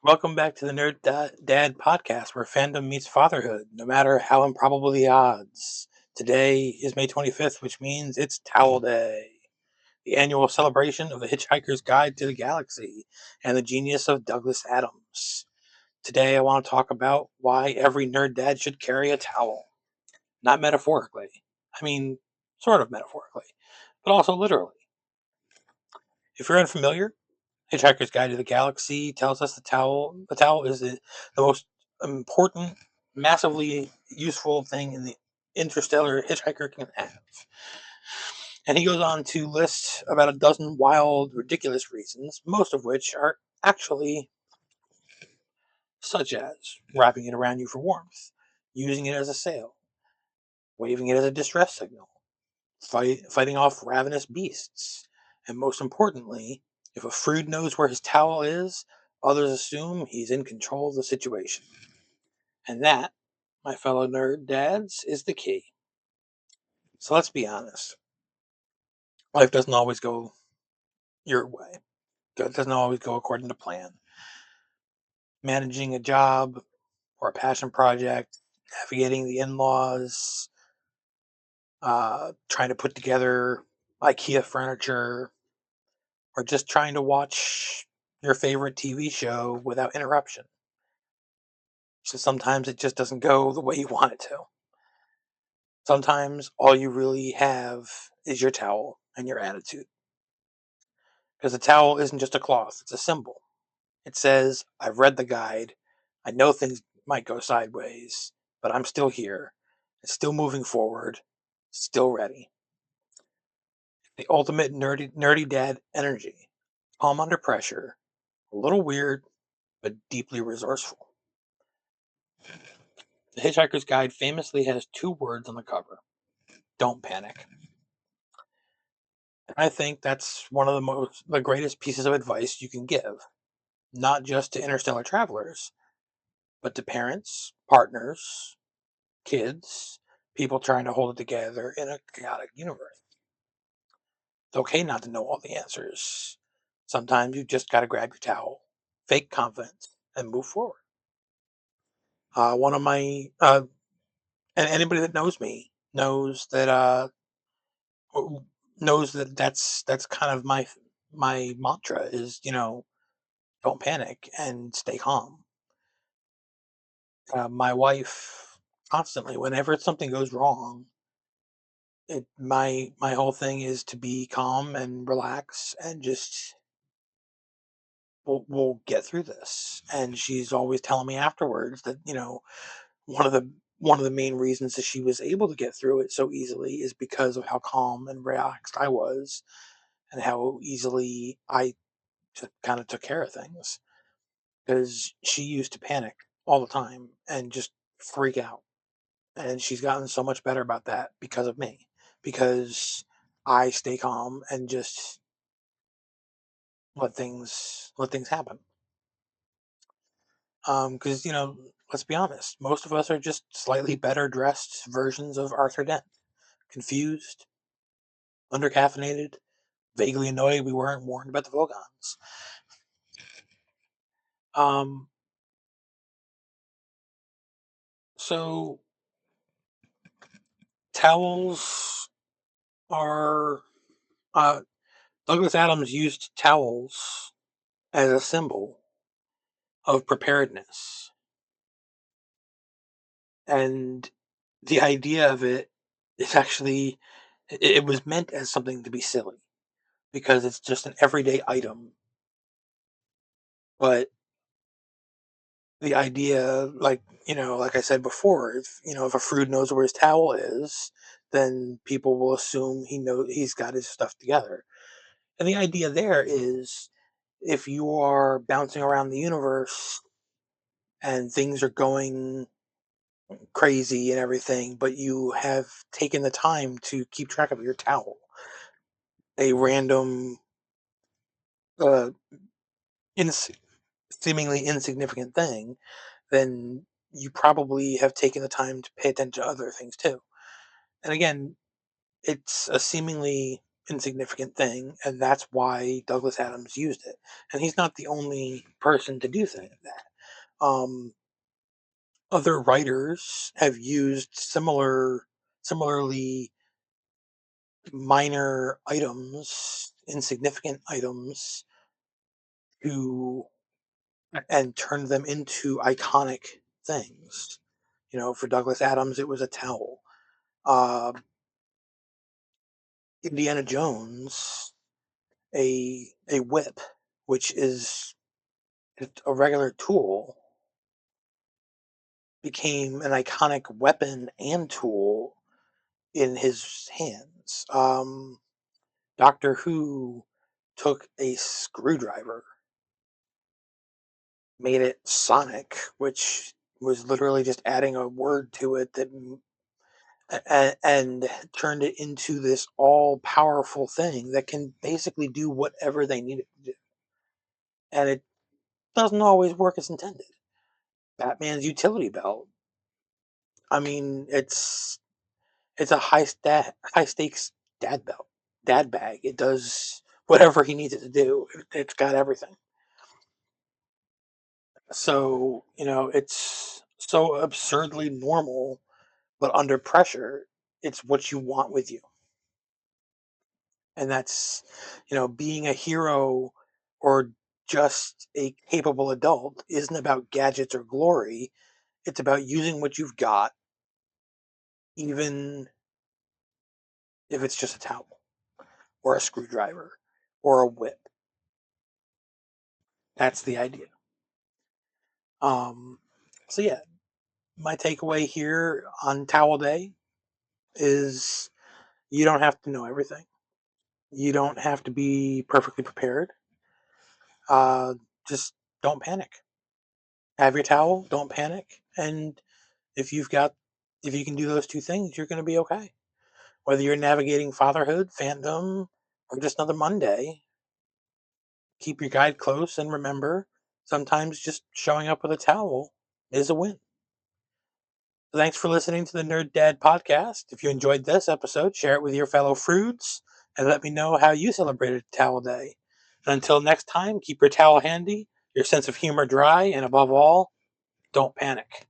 Welcome back to the Dad podcast, where fandom meets fatherhood, no matter how improbable the odds. Today is May 25th, which means it's Towel Day, the annual celebration of the Hitchhiker's Guide to the Galaxy and the genius of Douglas Adams. Today, I want to talk about why every nerd dad should carry a towel. Not metaphorically. I mean, sort of metaphorically, but also literally. If you're unfamiliar, Hitchhiker's Guide to the Galaxy tells us the towel is the most important, massively useful thing in the interstellar hitchhiker can have. And he goes on to list about a dozen wild, ridiculous reasons, most of which are actually such as wrapping it around you for warmth, using it as a sail, waving it as a distress signal, fighting off ravenous beasts, and most importantly, if a Frood knows where his towel is, others assume he's in control of the situation. And that, my fellow nerd dads, is the key. So let's be honest. Life doesn't always go your way. It doesn't always go according to plan. Managing a job or a passion project, navigating the in-laws, trying to put together IKEA furniture, or just trying to watch your favorite TV show without interruption. So sometimes it just doesn't go the way you want it to. Sometimes all you really have is your towel and your attitude. Because the towel isn't just a cloth, it's a symbol. It says, I've read the guide, I know things might go sideways, but I'm still here, still moving forward, still ready. The ultimate nerdy dad energy. Calm under pressure, a little weird, but deeply resourceful. The Hitchhiker's Guide famously has two words on the cover: don't panic. And I think that's one of the greatest pieces of advice you can give, not just to interstellar travelers, but to parents, partners, kids, people trying to hold it together in a chaotic universe. It's okay not to know all the answers. Sometimes you just got to grab your towel, fake confidence, and move forward. One of my and anybody that knows me w- knows that that's kind of my mantra is, don't panic and stay calm. My wife constantly, whenever something goes wrong, my whole thing is to be calm and relax and just we'll get through this. And she's always telling me afterwards that one of the one of the main reasons that she was able to get through it so easily is because of how calm and relaxed I was, and how easily I kind of took care of things. Because she used to panic all the time and just freak out, and she's gotten so much better about that because of me, because I stay calm and just let things happen. Because let's be honest, most of us are just slightly better dressed versions of Arthur Dent, confused, undercaffeinated, vaguely annoyed we weren't warned about the Vogons. Um, so towels are uh, Douglas Adams used towels as a symbol of preparedness, and the idea of it is actually it was meant as something to be silly because it's just an everyday item, but the idea, like I said before, if a Frood knows where his towel is, then people will assume he's got his stuff together. And the idea there is, if you are bouncing around the universe and things are going crazy and everything, but you have taken the time to keep track of your towel, a random, uh, ins- seemingly insignificant thing, then you probably have taken the time to pay attention to other things too. And again, it's a seemingly insignificant thing, and that's why Douglas Adams used it. And he's not the only person to do that. Um, Other writers have used similarly minor items, insignificant items, to and turned them into iconic things. For Douglas Adams, it was a towel. Uh, Indiana Jones, a whip, which is a regular tool, became an iconic weapon and tool in his hands. Doctor Who took a screwdriver, made it sonic, which was literally just adding a word to it and turned it into this all powerful thing that can basically do whatever they need it to do. And it doesn't always work as intended. Batman's utility belt. I mean, it's a high stakes dad belt, dad bag. It does whatever he needs it to do. It's got everything. So, it's so absurdly normal, but under pressure, it's what you want with you. And that's, being a hero or just a capable adult isn't about gadgets or glory. It's about using what you've got, even if it's just a towel or a screwdriver or a whip. That's the idea. Um, so yeah, my takeaway here on Towel Day is you don't have to know everything. You don't have to be perfectly prepared. Uh, just don't panic. Have your towel. Don't panic. And if you've got, if you can do those two things, you're going to be okay. Whether you're navigating fatherhood, fandom, or just another Monday, keep your guide close and remember, sometimes just showing up with a towel is a win. So thanks for listening to the Nerd Dad podcast. If you enjoyed this episode, share it with your fellow fruits and let me know how you celebrated Towel Day. And until next time, keep your towel handy, your sense of humor dry, and above all, don't panic.